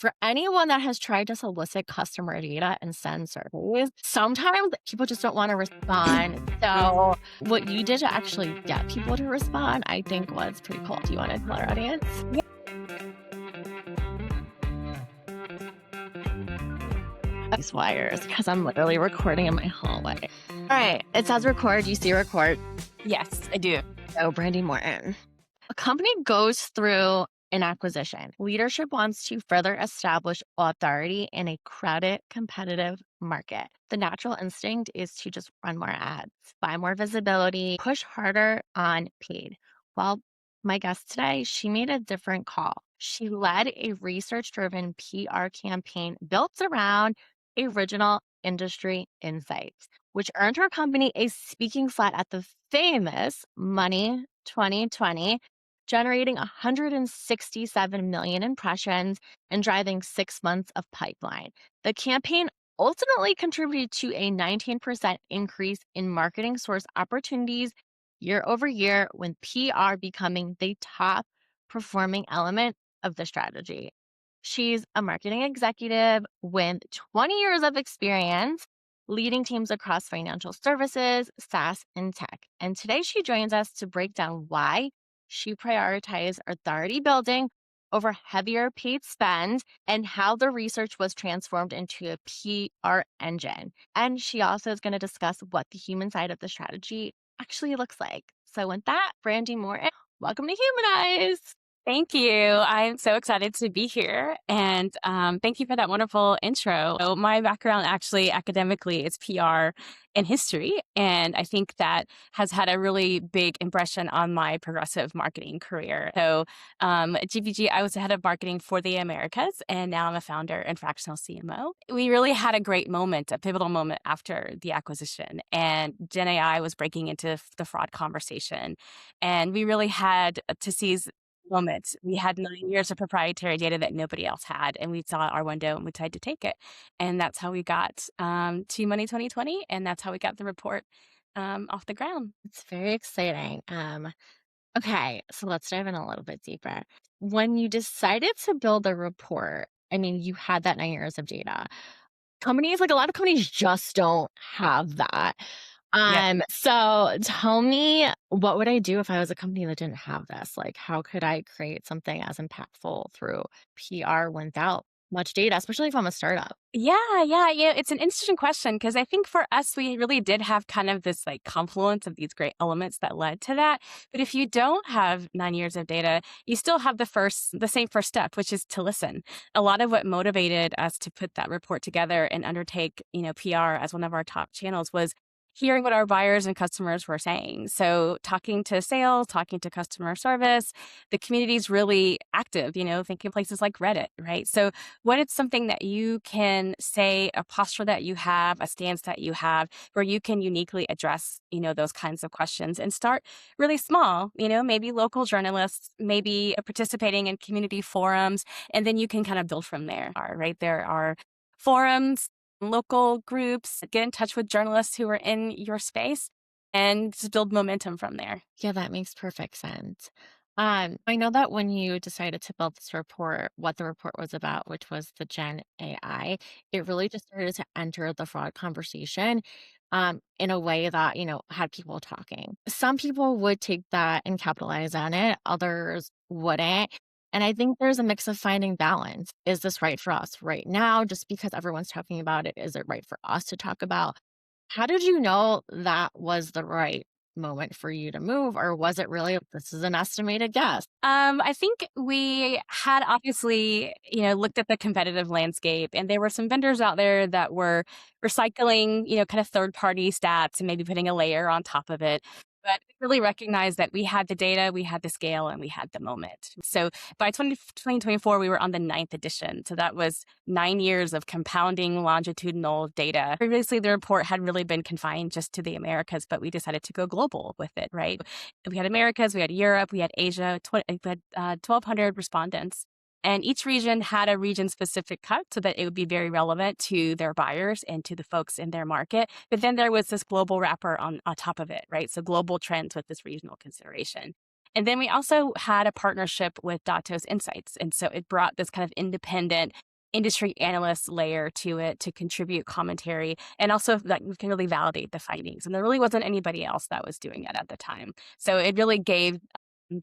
For anyone that has tried to solicit customer data and send surveys, sometimes people just don't want to respond. So, what you did to actually get people to respond, I think was pretty cool. Do you want to tell our audience? These wires, because I'm literally recording in my hallway. All right, it says record. You see record. Yes, I do. So, Brandy Morton. A company goes through an acquisition. Leadership wants to further establish authority in a crowded, competitive market. The natural instinct is to just run more ads, buy more visibility, push harder on paid. Well, my guest today, she made a different call. She led a research driven PR campaign built around original industry insights, which earned her company a speaking slot at the famous Money 2020, generating 167 million impressions and driving 6 months of pipeline. The campaign ultimately contributed to a 19% increase in marketing source opportunities year over year, when PR becoming the top performing element of the strategy. She's a marketing executive with 20 years of experience leading teams across financial services, SaaS, and tech. And today she joins us to break down why she prioritized authority building over heavier paid spend and how the research was transformed into a PR engine. And she also is going to discuss what the human side of the strategy actually looks like. So with that, Brandy Morton, welcome to Humanized. Thank you. I'm so excited to be here. And thank you for that wonderful intro. So my background actually academically is PR and history. And I think that has had a really big impression on my progressive marketing career. So at GVG, I was the head of marketing for the Americas, and now I'm a founder and fractional CMO. We really had a great moment, a pivotal moment after the acquisition. And Gen AI was breaking into the fraud conversation. And we really had to seize moment. We had 9 years of proprietary data that nobody else had, and we saw our window and we tried to take it. And that's how we got to Money 2020, and that's how we got the report off the ground. It's very exciting. Okay, so let's dive in a little bit deeper. When you decided to build a report, I mean, you had that 9 years of data. Companies, like a lot of companies just don't have that. Yep. So tell me, what would I do if I was a company that didn't have this? Like, how could I create something as impactful through PR without much data, especially if I'm a startup? Yeah. It's an interesting question because I think for us, we really did have kind of this like confluence of these great elements that led to that. But if you don't have 9 years of data, you still have the same first step, which is to listen. A lot of what motivated us to put that report together and undertake, PR as one of our top channels was hearing what our buyers and customers were saying. So talking to sales, talking to customer service, the community is really active, thinking of places like Reddit, right? So when it's something that you can say, a posture that you have, a stance that you have, where you can uniquely address, those kinds of questions and start really small, maybe local journalists, maybe participating in community forums, and then you can kind of build from there, right? There are forums, local groups, get in touch with journalists who are in your space and just build momentum from there. Yeah, that makes perfect sense. I know that when you decided to build this report, what the report was about, which was the Gen AI, it really just started to enter the fraud conversation in a way that, had people talking. Some people would take that and capitalize on it, others wouldn't. And I think there's a mix of finding balance. Is this right for us right now? Just because everyone's talking about it, is it right for us to talk about? How did you know that was the right moment for you to move, or was it really, this is an estimated guess? I think we had obviously, looked at the competitive landscape, and there were some vendors out there that were recycling, kind of third-party stats and maybe putting a layer on top of it. But we really recognized that we had the data, we had the scale, and we had the moment. So by 2024, we were on the ninth edition. So that was 9 years of compounding longitudinal data. Previously, the report had really been confined just to the Americas, but we decided to go global with it, right? We had Americas, we had Europe, we had Asia, we had 1,200 respondents. And each region had a region-specific cut so that it would be very relevant to their buyers and to the folks in their market. But then there was this global wrapper on top of it, right? So global trends with this regional consideration. And then we also had a partnership with Datos Insights. And so it brought this kind of independent industry analyst layer to it to contribute commentary and also like we can really validate the findings. And there really wasn't anybody else that was doing it at the time. So it really gave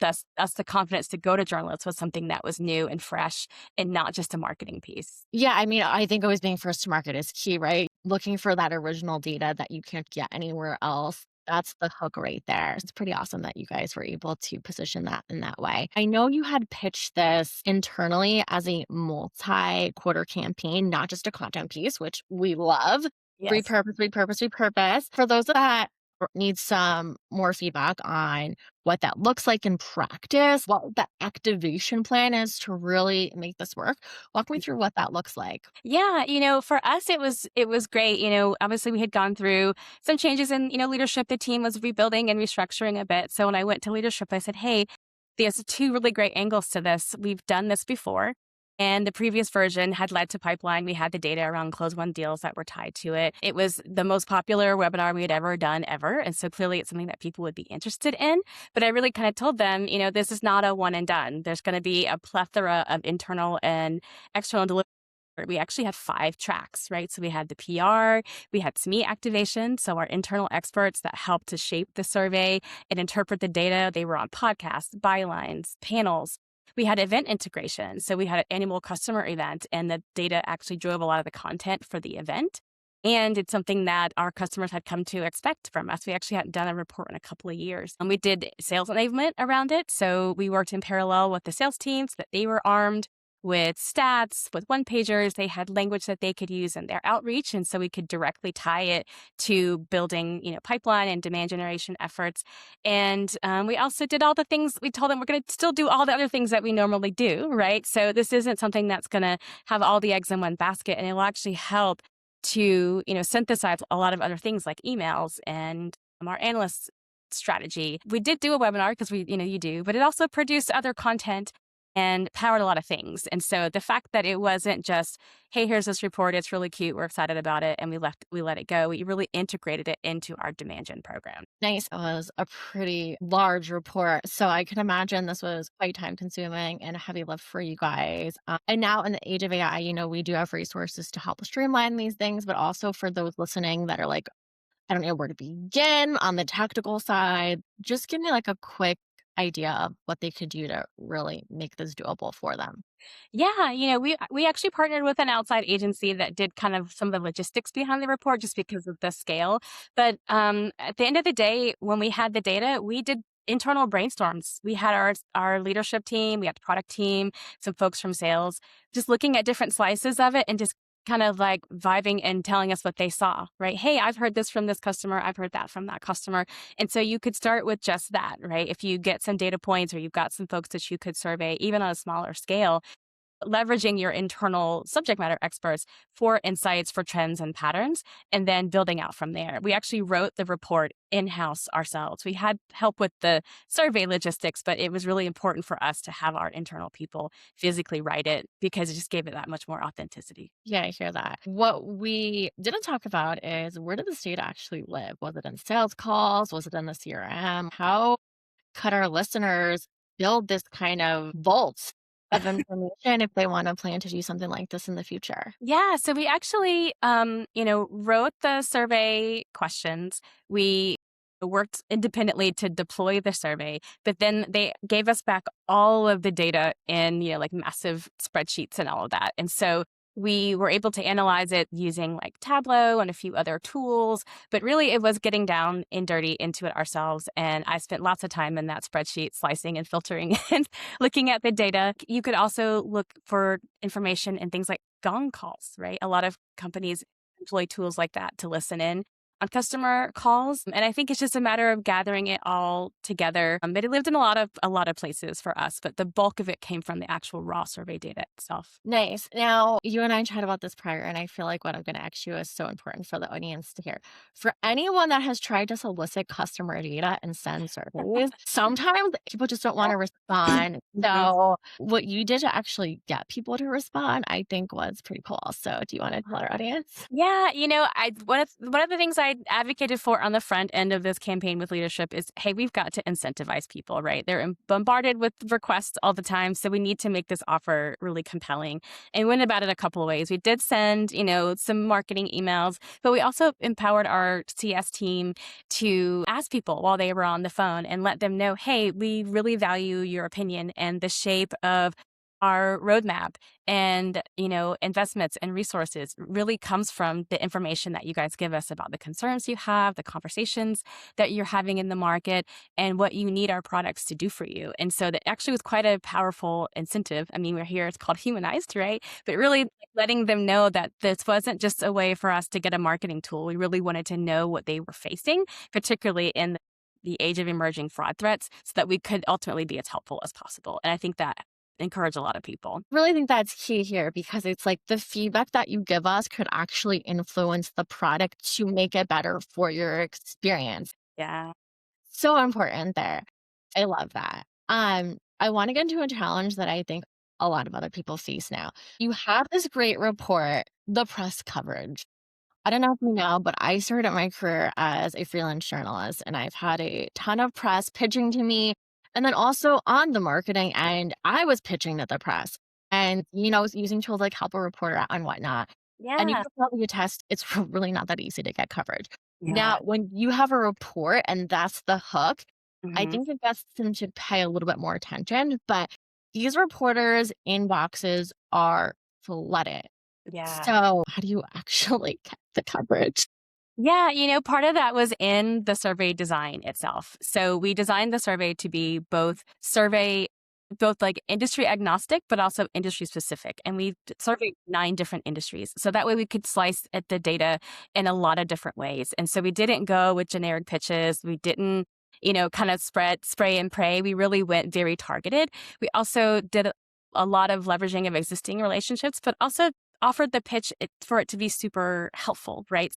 us the confidence to go to journalists with something that was new and fresh and not just a marketing piece. Yeah, I mean, I think always being first to market is key, right? Looking for that original data that you can't get anywhere else. That's the hook right there. It's pretty awesome that you guys were able to position that in that way. I know you had pitched this internally as a multi quarter campaign, not just a content piece, which we love. Yes. Repurpose, repurpose, repurpose. For those that need some more feedback on what that looks like in practice, what the activation plan is to really make this work, walk me through what that looks like. Yeah, for us it was great. Obviously we had gone through some changes in, leadership. The team was rebuilding and restructuring a bit. So when I went to leadership, I said, "Hey, there's two really great angles to this. We've done this before. And the previous version had led to pipeline. We had the data around close one deals that were tied to it. It was the most popular webinar we had ever done ever. And so clearly it's something that people would be interested in. But I really kind of told them, this is not a one and done. There's going to be a plethora of internal and external delivery. We actually had 5 tracks, right? So we had the PR, we had SME activation, so our internal experts that helped to shape the survey and interpret the data. They were on podcasts, bylines, panels. We had event integration. So we had an annual customer event, and the data actually drove a lot of the content for the event. And it's something that our customers had come to expect from us. We actually hadn't done a report in a couple of years. And we did sales enablement around it. So we worked in parallel with the sales teams that they were armed with stats, with one pagers. They had language that they could use in their outreach. And so we could directly tie it to building, pipeline and demand generation efforts. And we also did all the things we told them we're going to still do all the other things that we normally do, right? So this isn't something that's going to have all the eggs in one basket, and it will actually help to, synthesize a lot of other things like emails and our analysts strategy. We did do a webinar because you do, but it also produced other content and powered a lot of things. And so the fact that it wasn't just, "Hey, here's this report, it's really cute, we're excited about it," and we let it go. We really integrated it into our demand gen program. Nice. It was a pretty large report. So I can imagine this was quite time consuming and a heavy lift for you guys. And now in the age of AI, we do have resources to help streamline these things, but also for those listening that are like, I don't know where to begin on the tactical side, just give me like a quick idea of what they could do to really make this doable for them. Yeah, we actually partnered with an outside agency that did kind of some of the logistics behind the report just because of the scale. But at the end of the day, when we had the data, we did internal brainstorms. We had our leadership team, we had the product team, some folks from sales, just looking at different slices of it and just kind of like vibing and telling us what they saw, right? "Hey, I've heard this from this customer. I've heard that from that customer." And so you could start with just that, right? If you get some data points or you've got some folks that you could survey, even on a smaller scale, leveraging your internal subject matter experts for insights, for trends and patterns, and then building out from there. We actually wrote the report in-house ourselves. We had help with the survey logistics, but it was really important for us to have our internal people physically write it because it just gave it that much more authenticity. Yeah, I hear that. What we didn't talk about is, where did this data actually live? Was it in sales calls? Was it in the CRM? How could our listeners build this kind of vault of information if they want to plan to do something like this in the future? Yeah, so we actually, wrote the survey questions. We worked independently to deploy the survey, but then they gave us back all of the data in, like massive spreadsheets and all of that. And so we were able to analyze it using like Tableau and a few other tools, but really it was getting down and dirty into it ourselves. And I spent lots of time in that spreadsheet slicing and filtering and looking at the data. You could also look for information in things like gong calls, right? A lot of companies employ tools like that to listen in on customer calls. And I think it's just a matter of gathering it all together. But it lived in a lot of places for us, but the bulk of it came from the actual raw survey data itself. Nice. Now, you and I chatted about this prior, and I feel like what I'm going to ask you is so important for the audience to hear. For anyone that has tried to solicit customer data and send surveys, sometimes people just don't want to respond. Mhm. So, what you did to actually get people to respond, I think was pretty cool. So, do you want to tell our audience? Yeah, I one of the things I I advocated for on the front end of this campaign with leadership is, hey, we've got to incentivize people, right? They're bombarded with requests all the time. So we need to make this offer really compelling. And we went about it a couple of ways. We did send, some marketing emails, but we also empowered our CS team to ask people while they were on the phone and let them know, hey, we really value your opinion and the shape of our roadmap and investments and resources really comes from the information that you guys give us about the concerns you have, the conversations that you're having in the market, and what you need our products to do for you. And so that actually was quite a powerful incentive. I mean, we're here, it's called Humanized, right? But really letting them know that this wasn't just a way for us to get a marketing tool. We really wanted to know what they were facing, particularly in the age of emerging fraud threats, so that we could ultimately be as helpful as possible. And I think that encourage a lot of people. Really think that's key here because it's like the feedback that you give us could actually influence the product to make it better for your experience. Yeah. So important there. I love that. I want to get into a challenge that I think a lot of other people face now. You have this great report, the press coverage. I don't know if you know, but I started my career as a freelance journalist and I've had a ton of press pitching to me. And then also on the marketing end, I was pitching to the press and, using tools like Help a Reporter Out and whatnot. And you Yeah. can probably attest it's really not that easy to get coverage. Yeah. Now, when you have a report and that's the hook, I Mhm. think it gets them to pay a little bit more attention. But these reporters' inboxes are flooded. Yeah. So how do you actually get the coverage? Yeah, part of that was in the survey design itself. So we designed the survey to be both like industry agnostic, but also industry specific. And we surveyed 9 different industries. So that way we could slice at the data in a lot of different ways. And so we didn't go with generic pitches. We didn't, kind of spray and pray. We really went very targeted. We also did a lot of leveraging of existing relationships, but also offered the pitch for it to be super helpful, right?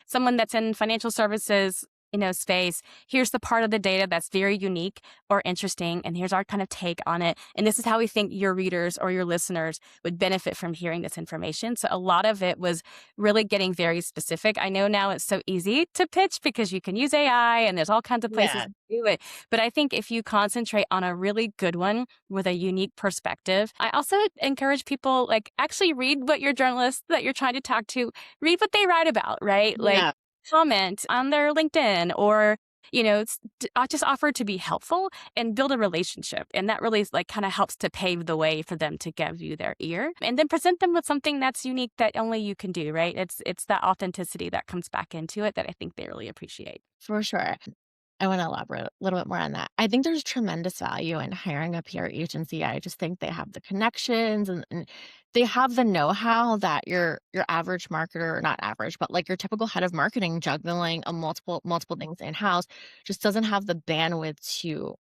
Someone that's in financial services, space, here's the part of the data that's very unique or interesting, and here's our kind of take on it. And this is how we think your readers or your listeners would benefit from hearing this information. So a lot of it was really getting very specific. I know now it's so easy to pitch because you can use AI and there's all kinds of places Yeah. to do it. But I think if you concentrate on a really good one with a unique perspective, I also encourage people like actually read what your journalists that you're trying to talk to, read what they write about, right? Like Yeah. comment on their LinkedIn or, just offer to be helpful and build a relationship. And that really is like kind of helps to pave the way for them to give you their ear and then present them with something that's unique that only you can do, right? It's that authenticity that comes back into it that I think they really appreciate. For sure. I want to elaborate a little bit more on that. I think there's tremendous value in hiring a PR agency. I just think they have the connections and they have the know-how that your average marketer, not average, but like your typical head of marketing juggling a multiple things in-house just doesn't have the bandwidth to,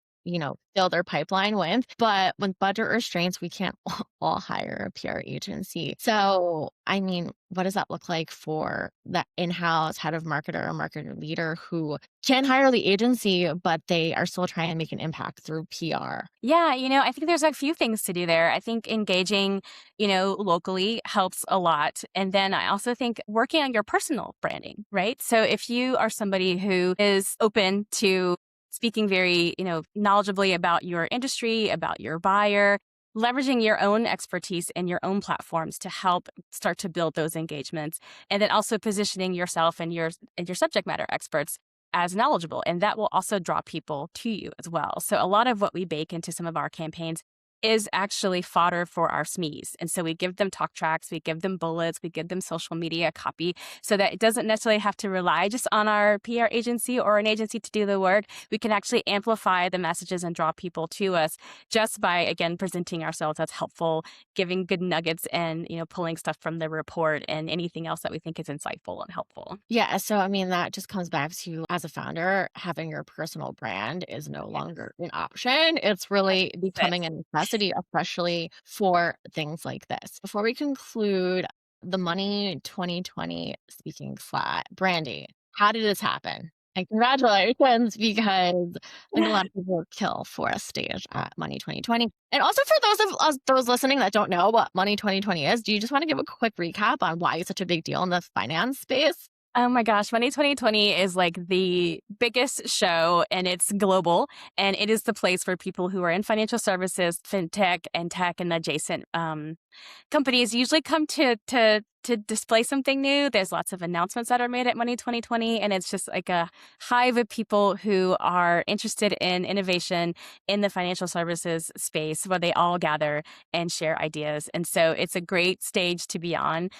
fill their pipeline with. But with budget restraints, we can't all hire a PR agency. So, I mean, what does that look like for that in-house head of marketer or marketer leader who can hire the agency, but they are still trying to make an impact through PR? Yeah, I think there's a few things to do there. I think engaging, locally helps a lot. And then I also think working on your personal branding, right? So if you are somebody who is open to speaking very, knowledgeably about your industry, about your buyer, leveraging your own expertise and your own platforms to help start to build those engagements, and then also positioning yourself and your subject matter experts as knowledgeable, and that will also draw people to you as well. So a lot of what we bake into some of our campaigns is actually fodder for our SMEs. And so we give them talk tracks, we give them bullets, we give them social media copy so that it doesn't necessarily have to rely just on our PR agency or an agency to do the work. We can actually amplify the messages and draw people to us just by, again, presenting ourselves as helpful, giving good nuggets and, pulling stuff from the report and anything else that we think is insightful and helpful. Yeah, so I mean, that just comes back to as a founder, having your personal brand is no Yeah, longer an option. It's really that's becoming a necessity, especially for things like this. Before we conclude the Money 2020 speaking flat, Brandy, how did this happen? And congratulations, because I think a it. lot of people kill for a stage at Money 2020. And also for those of us those listening that don't know what Money 2020 is, do you just want to give a quick recap on why it's such a big deal in the finance space? Oh my gosh, Money 2020 is like the biggest show and it's global. And it is the place where people who are in financial services, fintech, and tech and adjacent companies usually come to display something new. There's lots of announcements that are made at Money 2020, and it's just like a hive of people who are interested in innovation in the financial services space where they all gather and share ideas. And so it's a great stage to be on.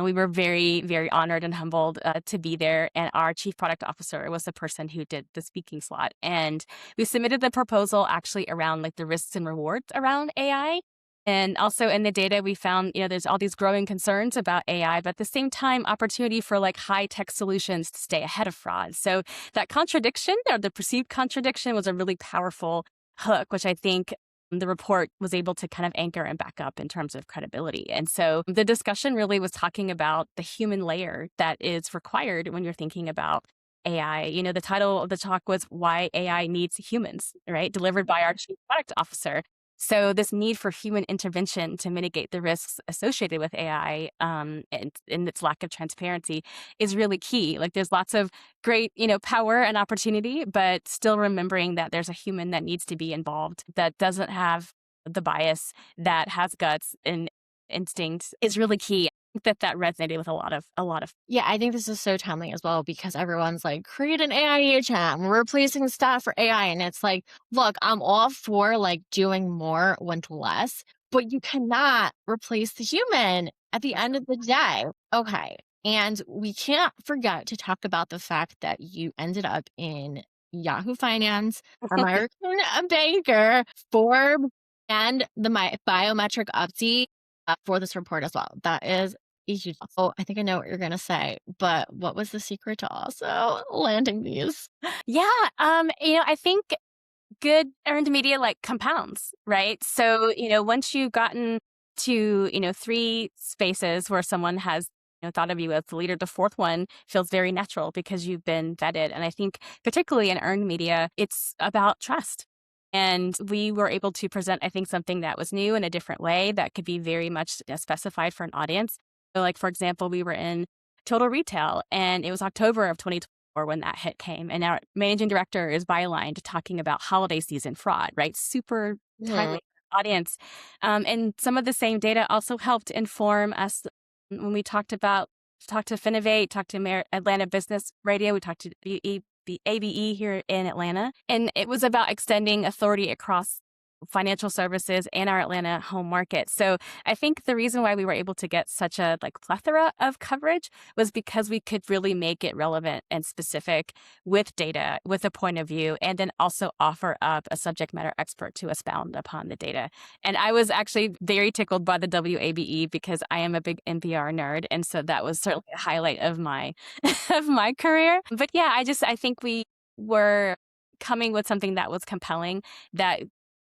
We were very, very honored and humbled to be there. And our chief product officer was the person who did the speaking slot. And we submitted the proposal actually around like the risks and rewards around AI. And also in the data, we found, there's all these growing concerns about AI, but at the same time, opportunity for like high tech solutions to stay ahead of fraud. So that contradiction or the perceived contradiction was a really powerful hook, which I think the report was able to kind of anchor and back up in terms of credibility. And so the discussion really was talking about the human layer that is required when you're thinking about AI. The title of the talk was Why AI Needs Humans, right? Delivered by our chief product officer. So this need for human intervention to mitigate the risks associated with AI and its lack of transparency is really key. Like there's lots of great, power and opportunity, but still remembering that there's a human that needs to be involved that doesn't have the bias, that has guts and instincts is really key. That resonated with a lot of. Yeah, I think this is so timely as well because everyone's like, create an AI agent. We're replacing staff for AI. And it's like, look, I'm all for like doing more with less, but you cannot replace the human at the end of the day. Okay. And we can't forget to talk about the fact that you ended up in Yahoo Finance, American Banker, Forbes, and the biometric update for this report as well. That is a huge. Oh, I think I know what you're gonna say, but what was the secret to also landing these? Yeah, I think good earned media like compounds, right? So, once you've gotten to, three spaces where someone has, thought of you as the leader, the fourth one feels very natural because you've been vetted. And I think particularly in earned media, it's about trust. And we were able to present, I think, something that was new in a different way that could be very much specified for an audience. So like, for example, we were in total retail and it was October of 2024 when that hit came. And our managing director is bylined talking about holiday season fraud, right? Super timely audience. And some of the same data also helped inform us when we talked to Finovate, talked to Atlanta Business Radio, we talked to the ABE here in Atlanta. And it was about extending authority across financial services and our Atlanta home market. So I think the reason why we were able to get such a plethora of coverage was because we could really make it relevant and specific with data, with a point of view, and then also offer up a subject matter expert to expound upon the data. And I was actually very tickled by the WABE because I am a big NPR nerd. And so that was certainly a highlight of my of my career. But yeah, I think we were coming with something that was compelling, that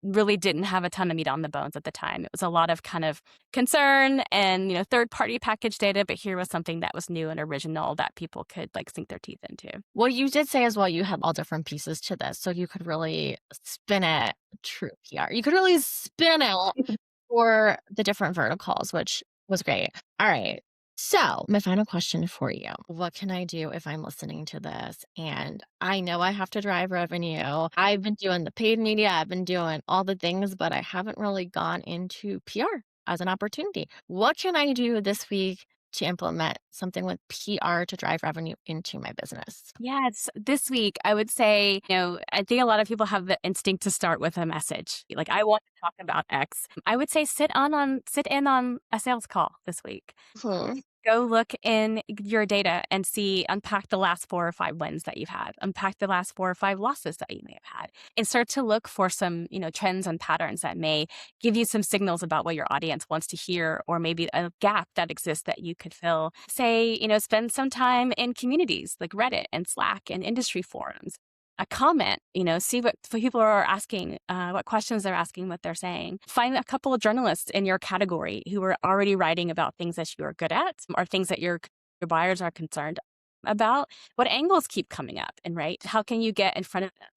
really didn't have a ton of meat on the bones at the time. It was a lot of kind of concern and, third-party package data, but here was something that was new and original that people could sink their teeth into. Well, you did say as well you had all different pieces to this, so you could really spin it true PR. You could really spin it for the different verticals, which was great. All right. So, my final question for you. What can I do if I'm listening to this and I know I have to drive revenue? I've been doing the paid media, I've been doing all the things, but I haven't really gone into PR as an opportunity. What can I do this week to implement something with PR to drive revenue into my business? Yes, this week I would say, I think a lot of people have the instinct to start with a message. Like, I want to talk about X. I would say sit in on a sales call this week. Hmm. Go look in your data and unpack the last 4 or 5 wins that you've had, unpack the last 4 or 5 losses that you may have had, and start to look for some, trends and patterns that may give you some signals about what your audience wants to hear, or maybe a gap that exists that you could fill. Say, spend some time in communities like Reddit and Slack and industry forums. A comment, see what people are asking, what questions they're asking, what they're saying. Find a couple of journalists in your category who are already writing about things that you are good at or things that your buyers are concerned about. What angles keep coming up, and right? How can you get in front of them?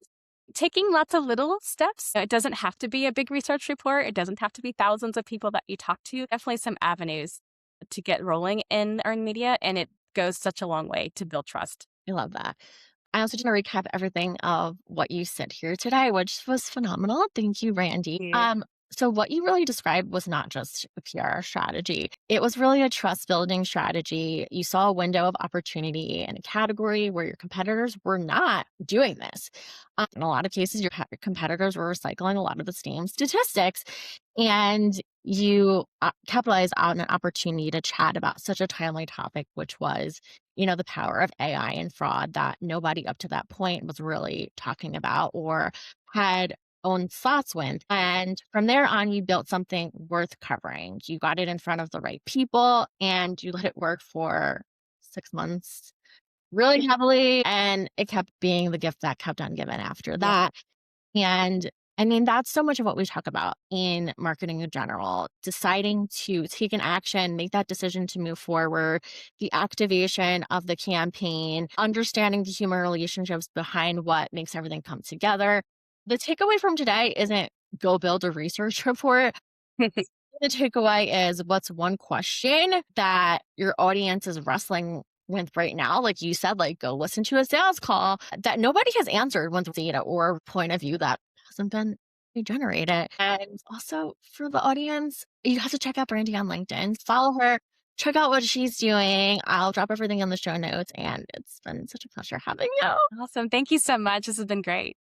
Taking lots of little steps. It doesn't have to be a big research report. It doesn't have to be thousands of people that you talk to. Definitely some avenues to get rolling in earned media, and it goes such a long way to build trust. I love that. I also just want to recap everything of what you said here today, which was phenomenal. Thank you, Randy. Yeah. So what you really described was not just a PR strategy. It was really a trust building strategy. You saw a window of opportunity in a category where your competitors were not doing this. In a lot of cases, your competitors were recycling a lot of the same statistics, and you capitalized on an opportunity to chat about such a timely topic, which was, the power of AI and fraud that nobody up to that point was really talking about or had own thoughts with. And from there on, you built something worth covering. You got it in front of the right people and you let it work for 6 months really heavily. And it kept being the gift that kept on giving after Yeah. that. And I mean, that's so much of what we talk about in marketing in general, deciding to take an action, make that decision to move forward, the activation of the campaign, understanding the human relationships behind what makes everything come together. The takeaway from today isn't go build a research report. The takeaway is what's one question that your audience is wrestling with right now? Like you said, like go listen to a sales call that nobody has answered with data or point of view that hasn't been generated. And also for the audience, you have to check out Brandy on LinkedIn, follow her, check out what she's doing. I'll drop everything in the show notes. And it's been such a pleasure having you. Awesome. Thank you so much. This has been great.